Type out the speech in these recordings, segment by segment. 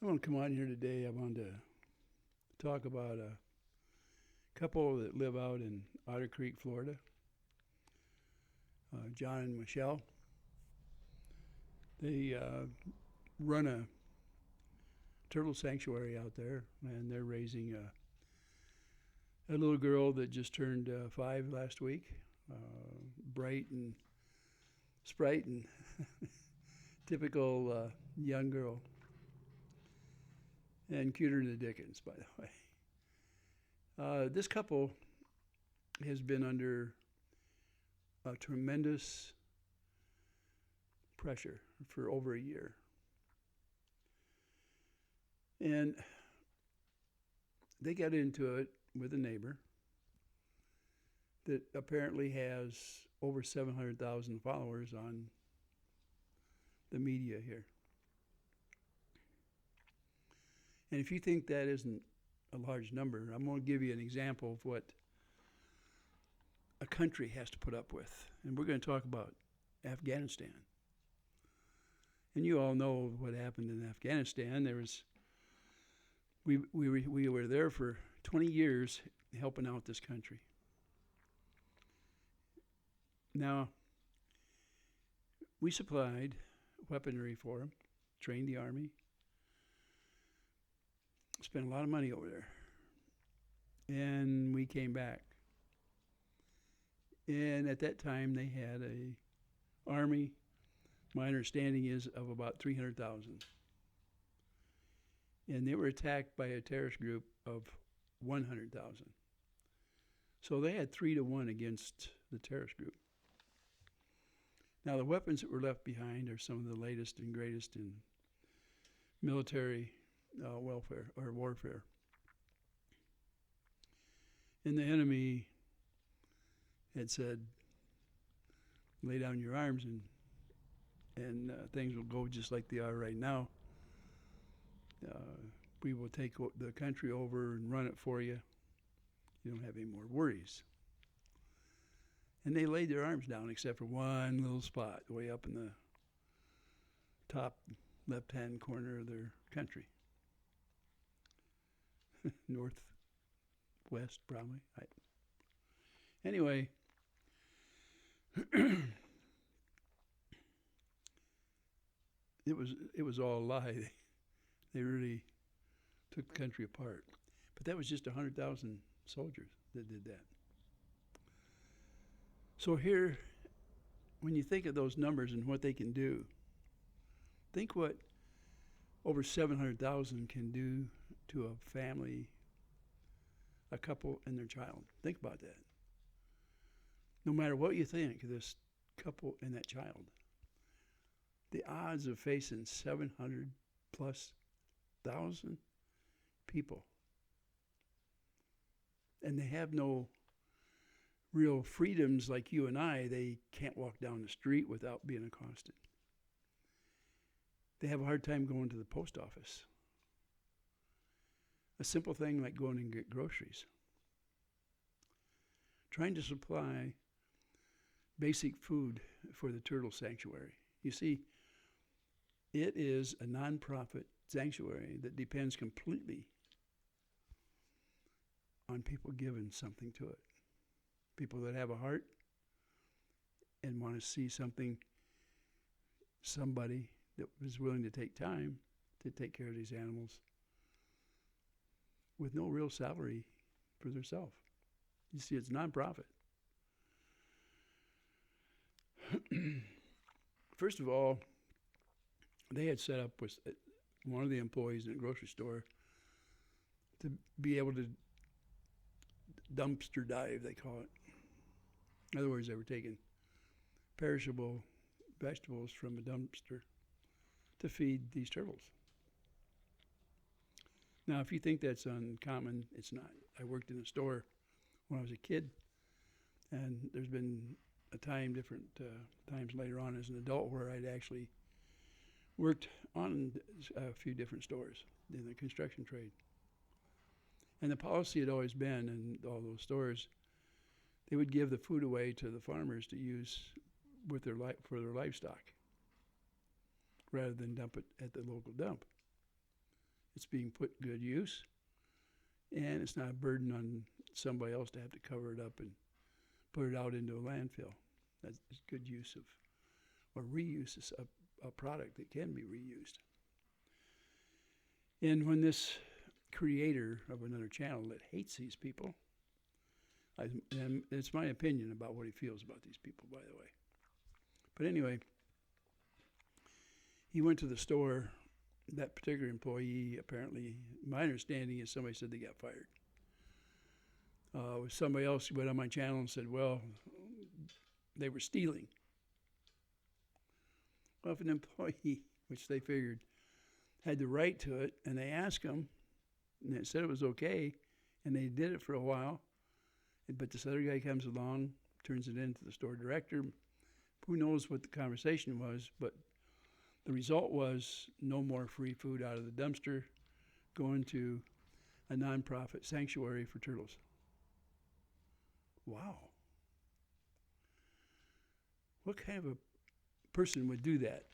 I want to come on here today. I wanted to talk about a couple that live out in Otter Creek, Florida. John and Michelle. They run a turtle sanctuary out there, and they're raising a little girl that just turned 5 last week. Bright and sprite and typical young girl. And cuter than the Dickens, by the way. This couple has been under a tremendous pressure for over a year. And they got into it with a neighbor that apparently has over 700,000 followers on the media here. And if you think that isn't a large number, I'm going to give you an example of what a country has to put up with. And we're going to talk about Afghanistan. And you all know what happened in Afghanistan. We were there for 20 years helping out this country. Now, we supplied weaponry for them, trained the army, spent a lot of money over there. And we came back. And at that time, they had a army, my understanding is, of about 300,000. And they were attacked by a terrorist group of 100,000. So they had 3-1 against the terrorist group. Now, the weapons that were left behind are some of the latest and greatest in military welfare or warfare. And the enemy had said, lay down your arms and things will go just like they are right now. We will take the country over and run it for you. You don't have any more worries. And they laid their arms down except for one little spot way up in the top left-hand corner of their country. Northwest, probably. Anyway, it was all a lie. They really took the country apart. But that was just 100,000 soldiers that did that. So here, when you think of those numbers and what they can do, think what over 700,000 can do to a family, a couple, and their child. Think about that. No matter what you think of this couple and that child, the odds of facing 700 plus thousand people, and they have no real freedoms like you and I. They can't walk down the street without being accosted. They have a hard time going to the post office. A simple thing like going and get groceries. Trying to supply basic food for the turtle sanctuary. You see, it is a nonprofit sanctuary that depends completely on people giving something to it. People that have a heart and want to see somebody that was willing to take time to take care of these animals with no real salary for themselves. You see, it's nonprofit. First of all, they had set up with one of the employees in a grocery store to be able to dumpster dive, they call it. In other words, they were taking perishable vegetables from a dumpster to feed these turtles. Now, if you think that's uncommon, it's not. I worked in a store when I was a kid, and there's been different times later on as an adult where I'd actually worked on a few different stores in the construction trade. And the policy had always been in all those stores, they would give the food away to the farmers to use with for their livestock rather than dump it at the local dump. it's being put to good use, and it's not a burden on somebody else to have to cover it up and put it out into a landfill. That's good use of, or reuse of a product that can be reused. And when this creator of another channel that hates these people, and it's my opinion about what he feels about these people, by the way. But anyway, he went to the store. That particular employee, apparently, my understanding is somebody said they got fired. Somebody else went on my channel and said, well, they were stealing. Well, if an employee, which they figured had the right to it, and they asked them, and they said it was okay, and they did it for a while, but this other guy comes along, turns it in to the store director. Who knows what the conversation was, but the result was no more free food out of the dumpster, going to a nonprofit sanctuary for turtles. Wow. What kind of a person would do that?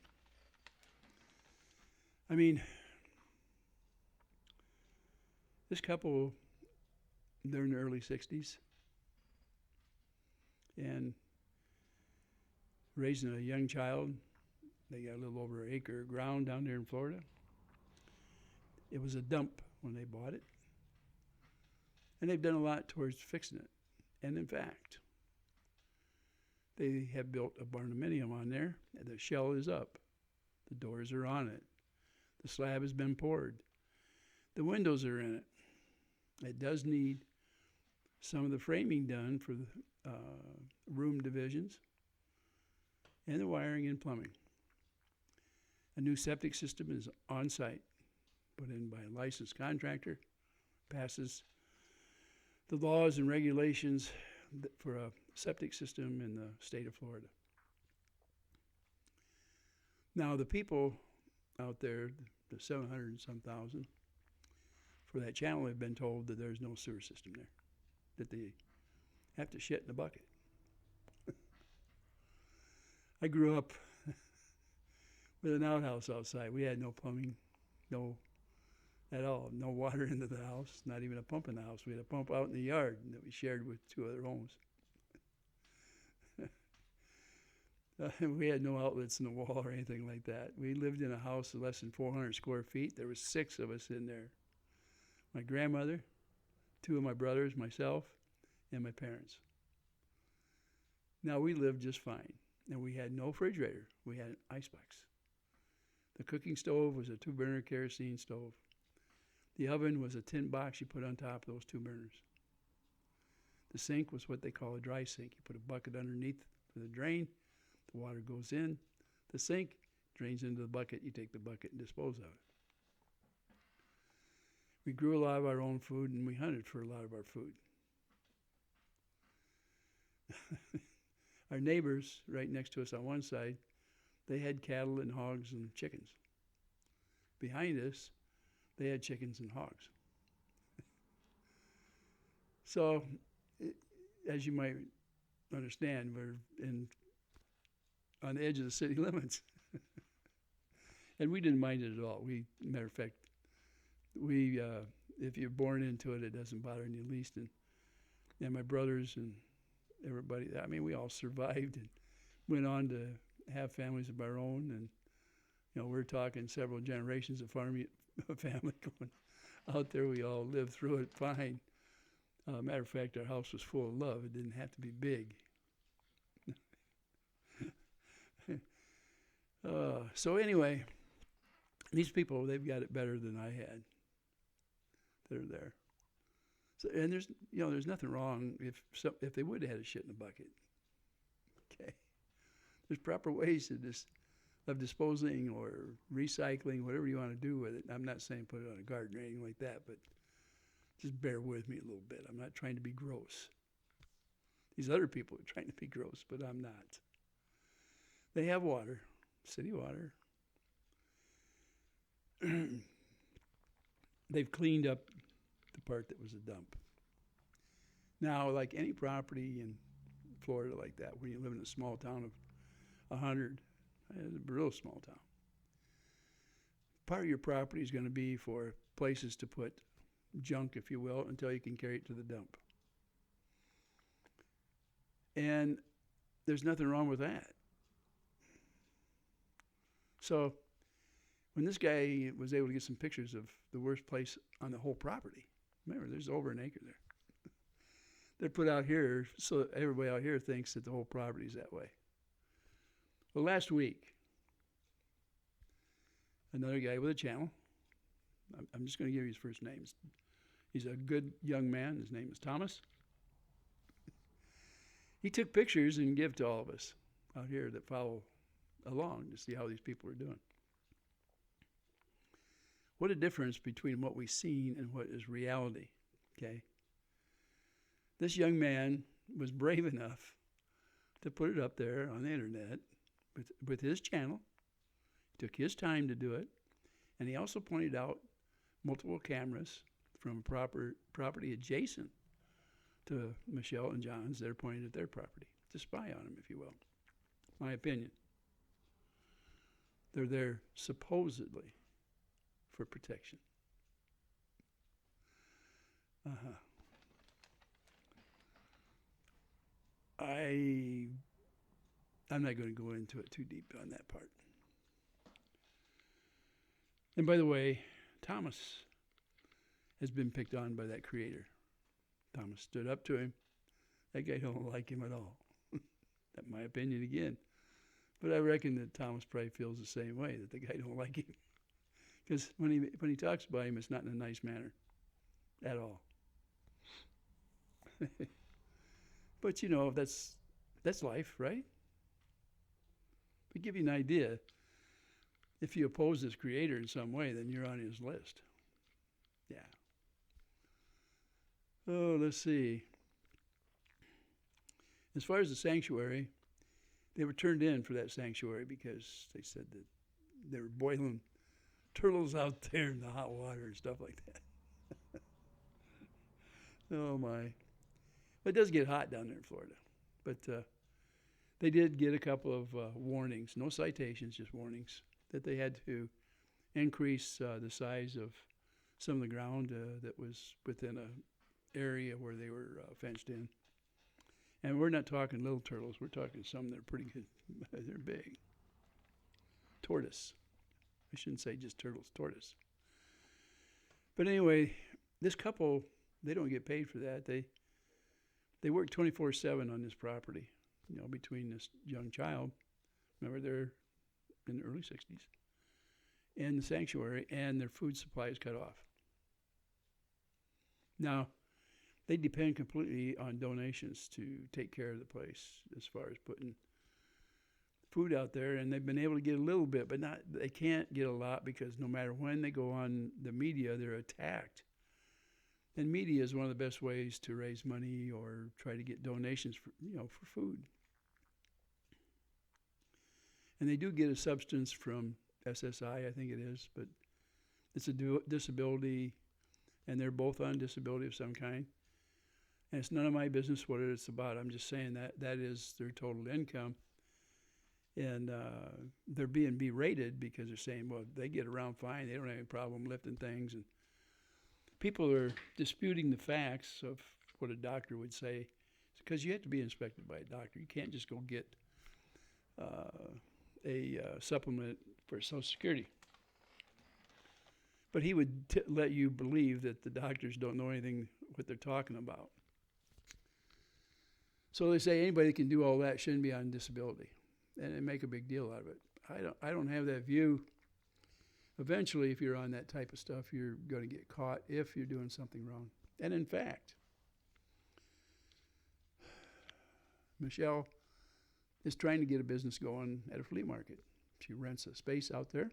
I mean, this couple, they're in their early 60s and raising a young child. They got a little over an acre of ground down there in Florida. It was a dump when they bought it. And they've done a lot towards fixing it. And in fact, they have built a barnuminium on there, and the shell is up. The doors are on it. The slab has been poured. The windows are in it. It does need some of the framing done for the room divisions and the wiring and plumbing. A new septic system is on site, put in by a licensed contractor, passes the laws and regulations for a septic system in the state of Florida. Now, the people out there, the 700 and some thousand, for that channel have been told that there's no sewer system there, that they have to shit in a bucket. I grew up with an outhouse outside. We had no plumbing, no at all, no water into the house, not even a pump in the house. We had a pump out in the yard that we shared with 2 other homes. We had no outlets in the wall or anything like that. We lived in a house of less than 400 square feet. There was 6 of us in there. My grandmother, 2 of my brothers, myself, and my parents. Now, we lived just fine, and we had no refrigerator. We had an icebox. The cooking stove was a 2-burner kerosene stove. The oven was a tin box you put on top of those 2 burners. The sink was what they call a dry sink. You put a bucket underneath for the drain. The water goes in. The sink drains into the bucket. You take the bucket and dispose of it. We grew a lot of our own food, and we hunted for a lot of our food. Our neighbors right next to us on one side, they had cattle and hogs and chickens. Behind us, they had chickens and hogs. So, as you might understand, we're on the edge of the city limits. And we didn't mind it at all. Matter of fact, if you're born into it, it doesn't bother you the least. And my brothers and everybody, I mean, we all survived and went on to have families of our own. And, we're talking several generations of family going out there. We all lived through it fine. Matter of fact, our house was full of love. It didn't have to be big. So anyway, these people, they've got it better than I had. They're there. So, and there's nothing wrong if they would have had a shit in a bucket. Okay. There's proper ways of disposing or recycling, whatever you want to do with it. I'm not saying put it on a garden or anything like that, but just bear with me a little bit. I'm not trying to be gross. These other people are trying to be gross, but I'm not. They have water, city water. They've cleaned up the part that was a dump. Now, like any property in Florida like that, when you live in a small town of 100, it's a real small town. part of your property is going to be for places to put junk, if you will, until you can carry it to the dump. And there's nothing wrong with that. So when this guy was able to get some pictures of the worst place on the whole property, remember, there's over an acre there. They're put out here so that everybody out here thinks that the whole property is that way. Well, last week, another guy with a channel, I'm just going to give you his first name. He's a good young man. His name is Thomas. He took pictures and gave to all of us out here that follow along to see how these people are doing. What a difference between what we've seen and what is reality, okay? This young man was brave enough to put it up there on the internet with his channel. He took his time to do it, and he also pointed out multiple cameras from property adjacent to Michelle and John's that are pointed at their property to spy on them, if you will. My opinion. They're there supposedly for protection. I'm not going to go into it too deep on that part. And by the way, Thomas has been picked on by that creator. Thomas stood up to him. That guy don't like him at all. That's my opinion again. But I reckon that Thomas probably feels the same way, that the guy don't like him. Because when he talks about him, it's not in a nice manner at all. But you know, that's life, right? To give you an idea, if you oppose this creator in some way, then you're on his list. Yeah. Oh, let's see. As far as the sanctuary, they were turned in for that sanctuary because they said that they were boiling turtles out there in the hot water and stuff like that. Oh, my. But it does get hot down there in Florida. But they did get a couple of warnings, no citations, just warnings, that they had to increase the size of some of the ground that was within an area where they were fenced in. And we're not talking little turtles. We're talking some that are pretty good. They're big. Tortoise. I shouldn't say just turtles, tortoise. But anyway, this couple, they don't get paid for that. They work 24/7 on this property, you know, between this young child. Remember, they're in the early 60s. And the sanctuary, and their food supply is cut off. Now, they depend completely on donations to take care of the place as far as putting food out there, and they've been able to get a little bit, but they can't get a lot because no matter when they go on the media, they're attacked. And media is one of the best ways to raise money or try to get donations for food. And they do get a substance from SSI, I think it is, but it's a disability, and they're both on disability of some kind. And it's none of my business what it's about. I'm just saying that is their total income. And they're being berated because they're saying, well, they get around fine. They don't have any problem lifting things. And people are disputing the facts of what a doctor would say, because you have to be inspected by a doctor. You can't just go get a supplement for Social Security. But he would let you believe that the doctors don't know anything what they're talking about. So they say anybody that can do all that shouldn't be on disability, and they make a big deal out of it. I don't have that view. Eventually, if you're on that type of stuff, you're going to get caught if you're doing something wrong. And in fact, Michelle is trying to get a business going at a flea market. She rents a space out there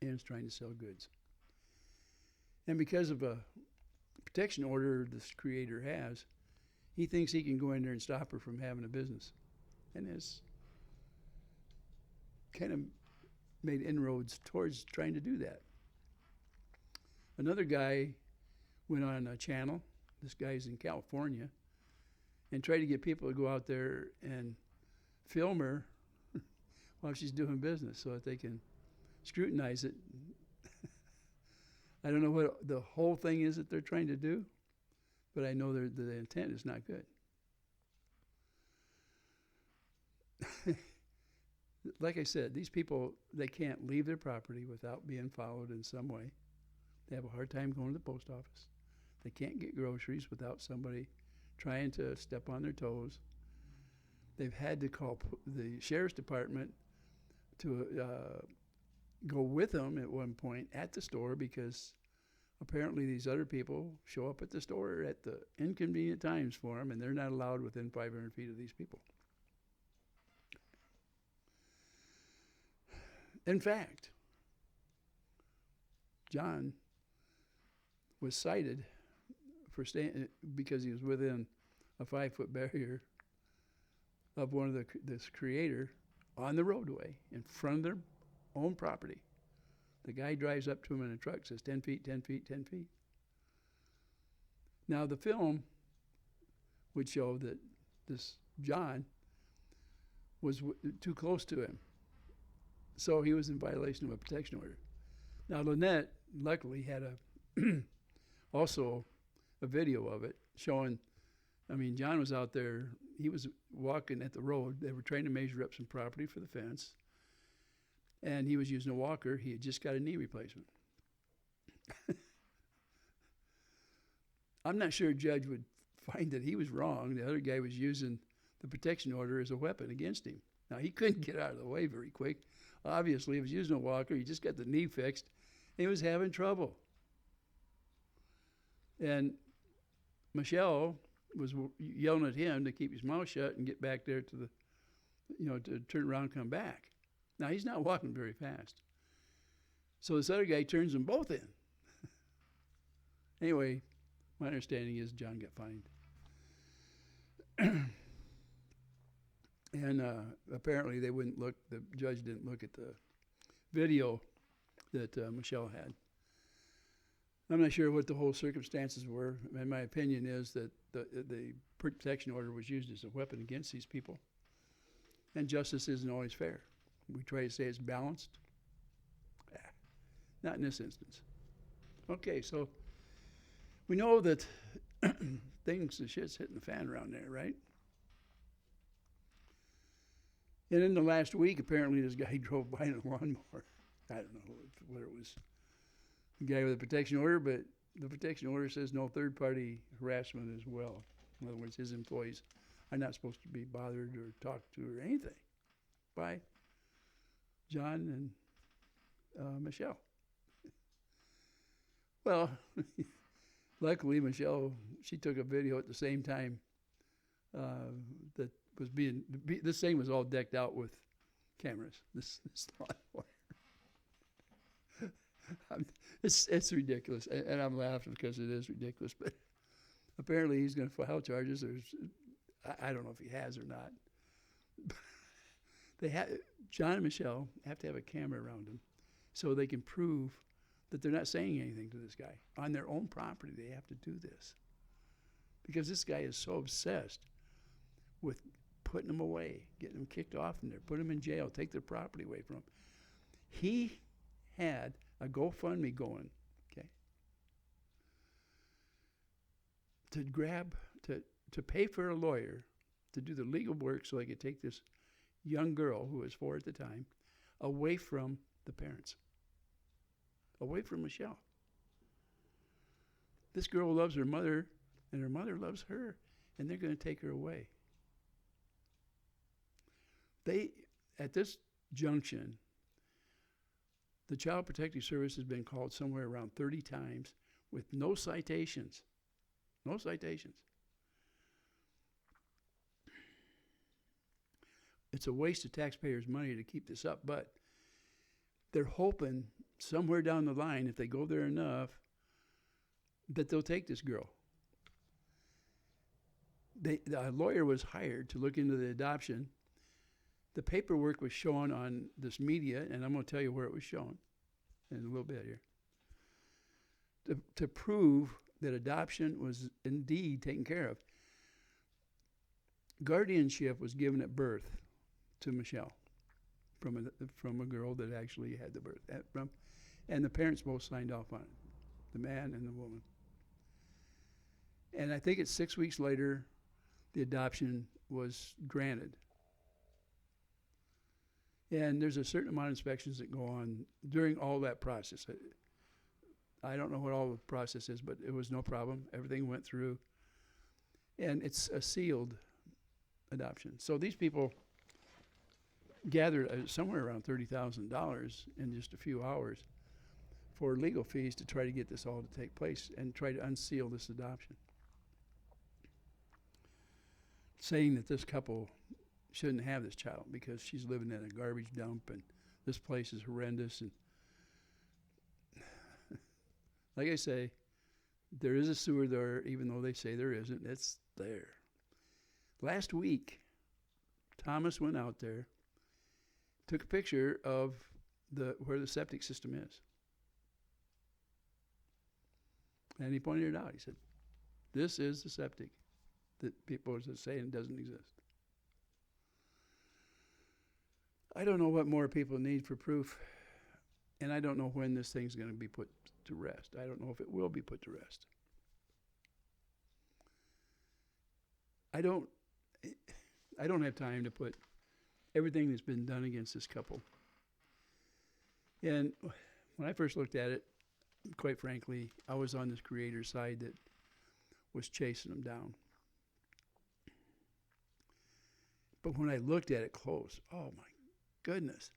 and is trying to sell goods. And because of a protection order this creator has, he thinks he can go in there and stop her from having a business. And has kind of made inroads towards trying to do that. Another guy went on a channel, this guy's in California, and tried to get people to go out there and film her while she's doing business so that they can scrutinize it. I don't know what the whole thing is that they're trying to do, but I know the intent is not good. Like I said, these people, they can't leave their property without being followed in some way. They have a hard time going to the post office. They can't get groceries without somebody trying to step on their toes. They've had to call the sheriff's department to go with them at one point at the store because apparently these other people show up at the store at the inconvenient times for them, and they're not allowed within 500 feet of these people. In fact, John was cited for staying because he was within a 5-foot barrier of one of this creator on the roadway in front of their own property. The guy drives up to him in a truck, says 10 feet, 10 feet, 10 feet. Now the film would show that this John was too close to him. So he was in violation of a protection order. Now Lynette luckily had also a video of it showing, John was out there, he was walking at the road. They were trying to measure up some property for the fence. And he was using a walker. He had just got a knee replacement. I'm not sure a judge would find that he was wrong. The other guy was using the protection order as a weapon against him. Now, he couldn't get out of the way very quick. Obviously, he was using a walker. He just got the knee fixed. And he was having trouble. And Michelle was yelling at him to keep his mouth shut and get back there to to turn around and come back. Now, he's not walking very fast. So this other guy turns them both in. Anyway, my understanding is John got fined. And apparently they wouldn't look, the judge didn't look at the video that Michelle had. I'm not sure what the whole circumstances were. And my opinion is that the protection order was used as a weapon against these people. And justice isn't always fair. We try to say it's balanced. Not in this instance. Okay, so we know that the shit's hitting the fan around there, right? And in the last week, apparently this guy drove by in a lawnmower. I don't know whether it was the guy with a protection order, but the protection order says no third-party harassment as well. In other words, his employees are not supposed to be bothered or talked to or anything by John and Michelle. Well, luckily Michelle, she took a video at the same time that was this thing was all decked out with cameras. This lawnmower. It's ridiculous, and I'm laughing because it is ridiculous. But apparently he's going to file charges. I don't know if he has or not. John and Michelle have to have a camera around them so they can prove that they're not saying anything to this guy. On their own property, they have to do this. Because this guy is so obsessed with putting them away, getting them kicked off from there, putting them in jail, take their property away from them. He had a GoFundMe going, okay, to pay for a lawyer to do the legal work so they could take this young girl, who was 4 at the time, away from the parents, away from Michelle. This girl loves her mother, and her mother loves her, and they're going to take her away. At this junction, the Child Protective Service has been called somewhere around 30 times with no citations. No citations. It's a waste of taxpayers' money to keep this up, but they're hoping somewhere down the line, if they go there enough, that they'll take this girl. A lawyer was hired to look into the adoption. The paperwork was shown on this media, and I'm going to tell you where it was shown in a little bit here, to prove that adoption was indeed taken care of. Guardianship was given at birth to Michelle. from a girl that actually had the birth from, and the parents both signed off on it, the man and the woman. And I think it's 6 weeks later, the adoption was granted. And there's a certain amount of inspections that go on during all that process. I don't know what all the process is, but it was no problem. Everything went through. And it's a sealed adoption. So these people gathered somewhere around $30,000 in just a few hours for legal fees to try to get this all to take place and try to unseal this adoption, saying that this couple shouldn't have this child because she's living in a garbage dump and this place is horrendous. And like I say, there is a sewer there, even though they say there isn't. It's there. Last week, Thomas went out there, took a picture of where the septic system is. And he pointed it out. He said, this is the septic that people are saying it doesn't exist. I don't know what more people need for proof, and I don't know when this thing's going to be put to rest. I don't know if it will be put to rest. I don't have time to put everything that's been done against this couple. And when I first looked at it, quite frankly, I was on this creator's side that was chasing them down. But when I looked at it close, oh my goodness,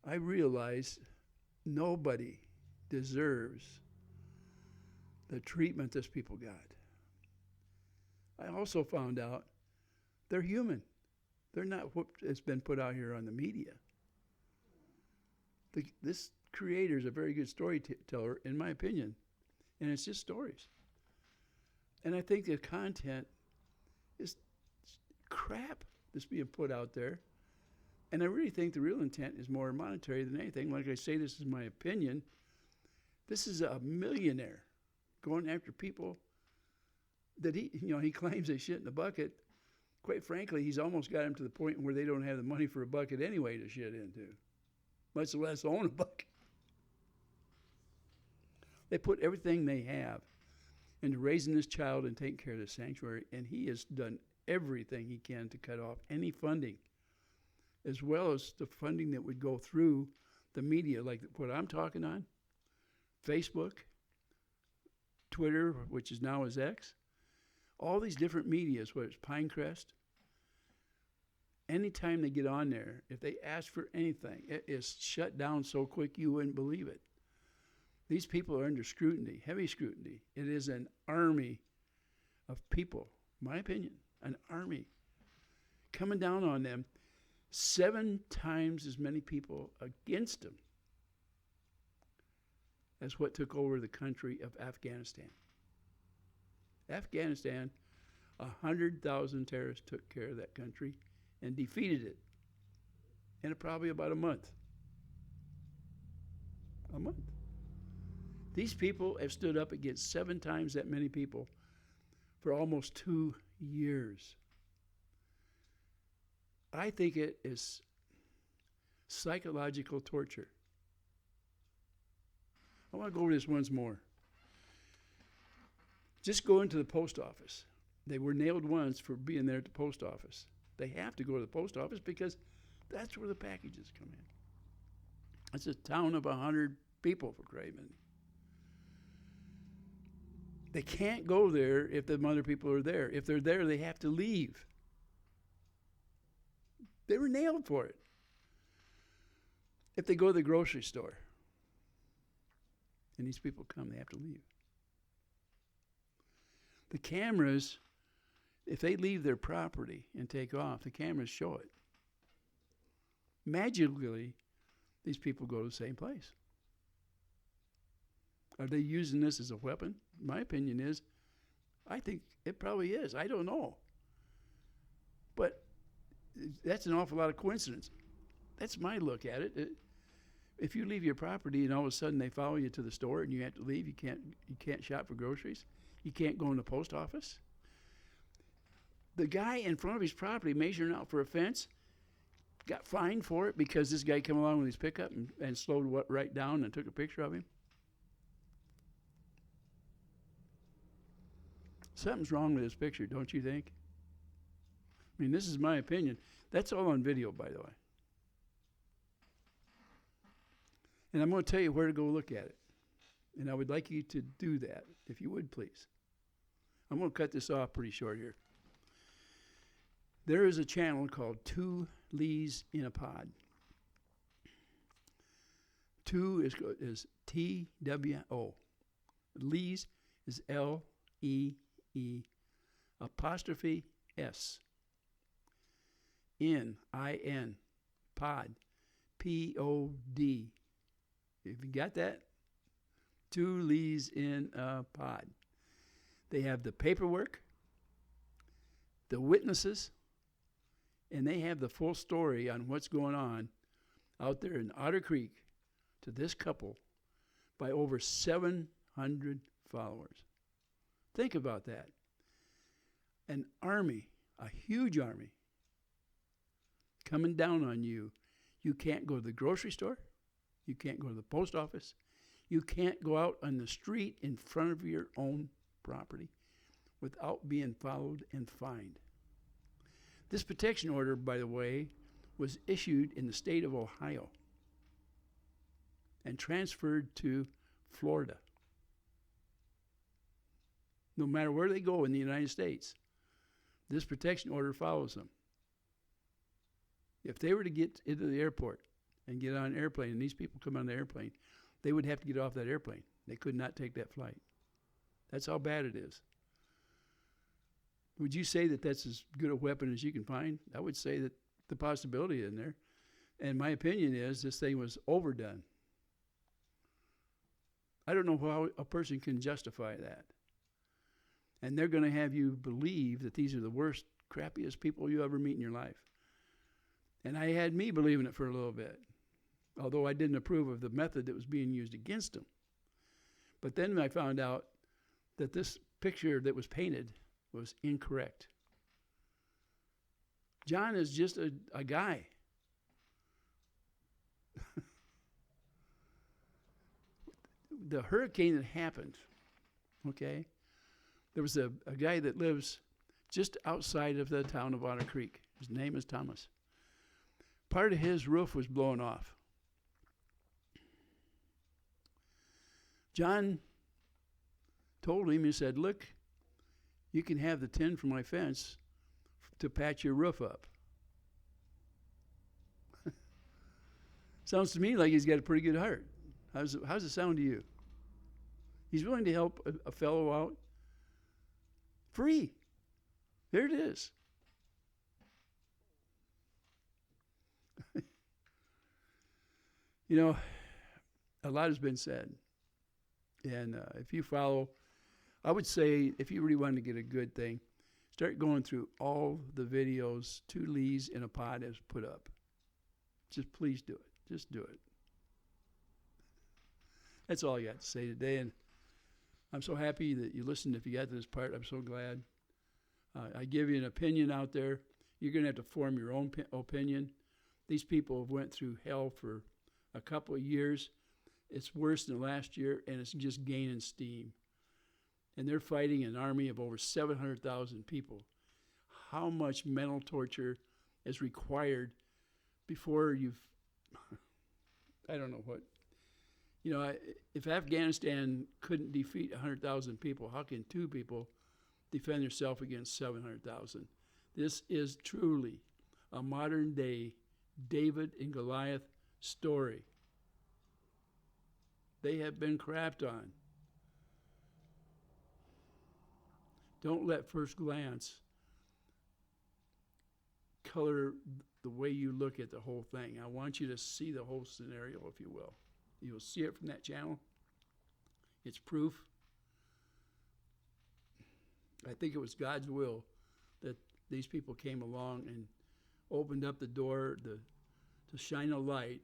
I realized nobody deserves the treatment this people got. I also found out they're human. They're not what has been put out here on the media. This creator is a very good storyteller, in my opinion, and it's just stories. And I think the content is crap that's being put out there. And I really think the real intent is more monetary than anything. Like I say, this is my opinion. This is a millionaire going after people that he claims they shit in a bucket. Quite frankly, he's almost got them to the point where they don't have the money for a bucket anyway to shit into, much less own a bucket. They put everything they have into raising this child and taking care of the sanctuary, and he has done everything he can to cut off any funding, as well as the funding that would go through the media, like what I'm talking on, Facebook, Twitter, which is now is X, all these different medias, whether it's Pinecrest. Anytime they get on there, if they ask for anything, it is shut down so quick you wouldn't believe it. These people are under scrutiny, heavy scrutiny. It is an army of people, my opinion, an army coming down on them. 7 times as many people against them as what took over the country of Afghanistan. Afghanistan, 100,000 terrorists took care of that country and defeated it in probably about a month. A month. These people have stood up against 7 times that many people for almost 2 years. I think it is psychological torture. I want to go over this once more. Just go into the post office. They were nailed once for being there at the post office. They have to go to the post office because that's where the packages come in. It's a town of 100 people, for crying out loud. They can't go there if the other people are there. If they're there, they have to leave. They were nailed for it. If they go to the grocery store and these people come, they have to leave. The cameras, if they leave their property and take off, the cameras show it. Magically, these people go to the same place. Are they using this as a weapon? My opinion is, I think it probably is. I don't know. But that's an awful lot of coincidence. That's my look at it. If you leave your property and all of a sudden they follow you to the store and you have to leave, you can't shop for groceries, you can't go in the post office. The guy in front of his property measuring out for a fence got fined for it because this guy came along with his pickup and slowed right down and took a picture of him. Something's wrong with this picture, don't you think? I mean, this is my opinion. That's all on video, by the way. And I'm going to tell you where to go look at it. And I would like you to do that, if you would, please. I'm going to cut this off pretty short here. There is a channel called Two Lees in a Pod. Two is T-W-O. Lees is L-E-E apostrophe S. N-I-N. Pod. P-O-D. If you got that, Two Lees in a Pod. They have the paperwork, the witnesses, and they have the full story on what's going on out there in Otter Creek to this couple by over 700 followers. Think about that. An army, a huge army, coming down on you. You can't go to the grocery store. You can't go to the post office. You can't go out on the street in front of your own property without being followed and fined. This protection order, by the way, was issued in the state of Ohio and transferred to Florida. No matter where they go in the United States, this protection order follows them. If they were to get into the airport and get on an airplane, and these people come on the airplane, they would have to get off that airplane. They could not take that flight. That's how bad it is. Would you say that that's as good a weapon as you can find? I would say that the possibility in there. And my opinion is this thing was overdone. I don't know how a person can justify that. And they're going to have you believe that these are the worst, crappiest people you ever meet in your life. And I had me believing it for a little bit, although I didn't approve of the method that was being used against them. But then I found out that this picture that was painted was incorrect. John is just a guy. The hurricane that happened, okay, there was a guy that lives just outside of the town of Otter Creek. His name is Thomas. Part of his roof was blown off. John told him, he said, look, you can have the tin from my fence to patch your roof up. Sounds to me like he's got a pretty good heart. How's it sound to you? He's willing to help a fellow out free. There it is. You know, a lot has been said. And if you follow, I would say if you really want to get a good thing, start going through all the videos Two Lees in a Pod has put up. Just please do it. Just do it. That's all I got to say today. And I'm so happy that you listened. If you got to this part, I'm so glad. I give you an opinion out there. You're going to have to form your own opinion. These people have went through hell for a couple of years. It's worse than last year, and it's just gaining steam. And they're fighting an army of over 700,000 people. How much mental torture is required before you've, I don't know what. You know, if Afghanistan couldn't defeat 100,000 people, how can two people defend themselves against 700,000? This is truly a modern-day David and Goliath story. They have been crapped on. Don't let first glance color the way you look at the whole thing. I want you to see the whole scenario, if you will. You'll see it from that channel. It's proof. I think it was God's will that these people came along and opened up the door to shine a light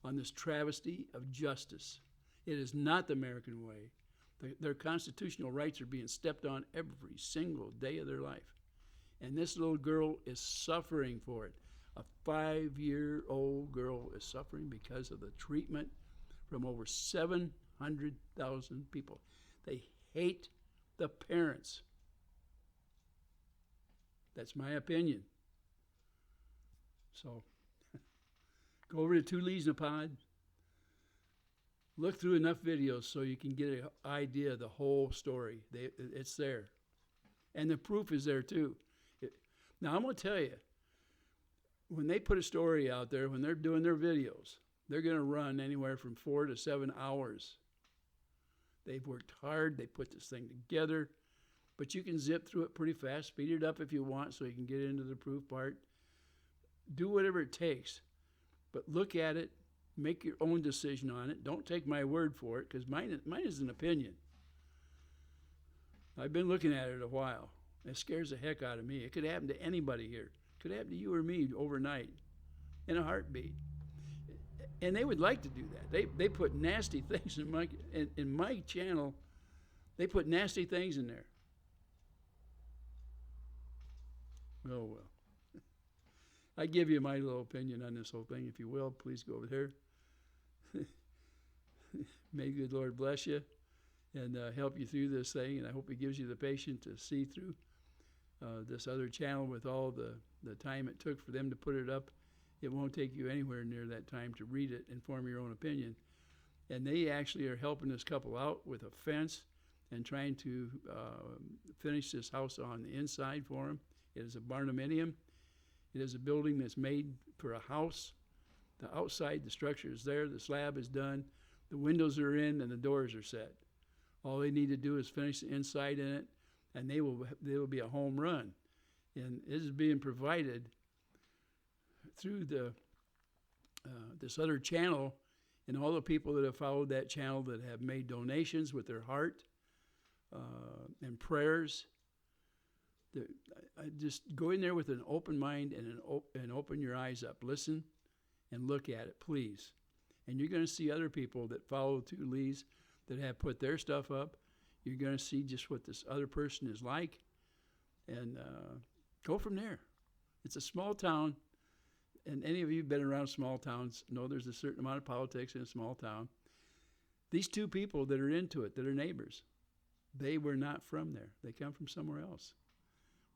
on this travesty of justice. It is not the American way. Their constitutional rights are being stepped on every single day of their life. And this little girl is suffering for it. A 5-year-old girl is suffering because of the treatment from over 700,000 people. They hate the parents. That's my opinion. So, go over to Two Leaves in a Pod. Look through enough videos so you can get an idea of the whole story. It's there. And the proof is there too. Now, I'm going to tell you, when they put a story out there, when they're doing their videos, they're going to run anywhere from 4 to 7 hours. They've worked hard. They put this thing together. But you can zip through it pretty fast. Speed it up if you want so you can get into the proof part. Do whatever it takes. But look at it. Make your own decision on it. Don't take my word for it, because mine is an opinion. I've been looking at it a while. It scares the heck out of me. It could happen to anybody here. It could happen to you or me overnight, in a heartbeat. And they would like to do that. They put nasty things in my channel. They put nasty things in there. Oh, well. I give you my little opinion on this whole thing. If you will, please go over there. May good Lord bless you and help you through this thing. And I hope he gives you the patience to see through this other channel with all the time it took for them to put it up. It won't take you anywhere near that time to read it and form your own opinion. And they actually are helping this couple out with a fence and trying to finish this house on the inside for them. It is a barnuminium. It is a building that's made for a house. The outside, the structure is there. The slab is done. The windows are in and the doors are set. All they need to do is finish the inside in it, and they will be a home run. And it is being provided through this other channel, and all the people that have followed that channel that have made donations with their heart and prayers. I just go in there with an open mind and open your eyes up. Listen and look at it, please. And you're going to see other people that follow Two Leaves that have put their stuff up. You're going to see just what this other person is like, and go from there. It's a small town, and any of you who've been around small towns know there's a certain amount of politics in a small town. These two people that are into it, that are neighbors, they were not from there. They come from somewhere else.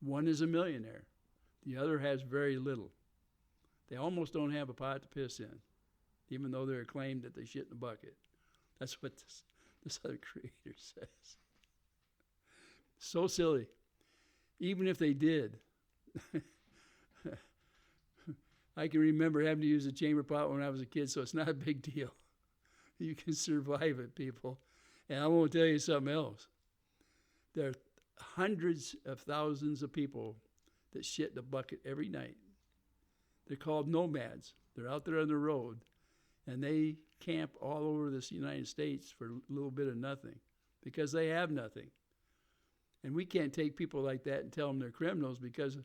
One is a millionaire. The other has very little. They almost don't have a pot to piss in, even though they're claimed that they shit in a bucket. That's what this other creator says. So silly. Even if they did. I can remember having to use a chamber pot when I was a kid, so it's not a big deal. You can survive it, people. And I want to tell you something else. There are hundreds of thousands of people that shit in a bucket every night. They're called nomads. They're out there on the road, and they camp all over this United States for a little bit of nothing because they have nothing. And we can't take people like that and tell them they're criminals because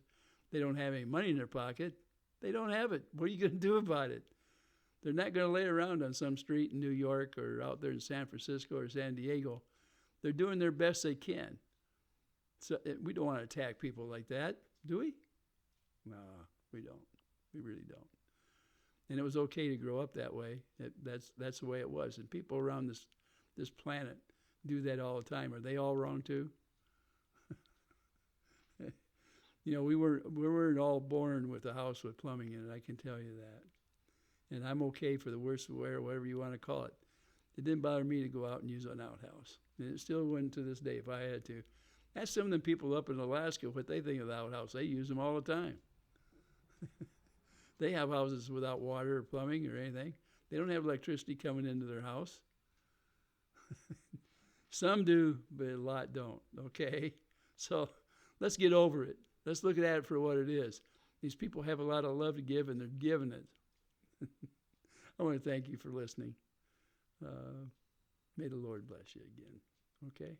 they don't have any money in their pocket. They don't have it. What are you going to do about it? They're not going to lay around on some street in New York or out there in San Francisco or San Diego. They're doing their best they can. So we don't want to attack people like that, do we? No, we don't. We really don't. And it was okay to grow up that way. That's the way it was. And people around this planet do that all the time. Are they all wrong too? You know, we weren't all born with a house with plumbing in it, I can tell you that. And I'm okay for the worst wear, whatever you want to call it. It didn't bother me to go out and use an outhouse. And it still wouldn't to this day if I had to. Ask some of the people up in Alaska what they think of the outhouse. They use them all the time. They have houses without water or plumbing or anything. They don't have electricity coming into their house. Some do, but a lot don't, okay? So let's get over it. Let's look at it for what it is. These people have a lot of love to give, and they're giving it. I want to thank you for listening. May the Lord bless you again, okay?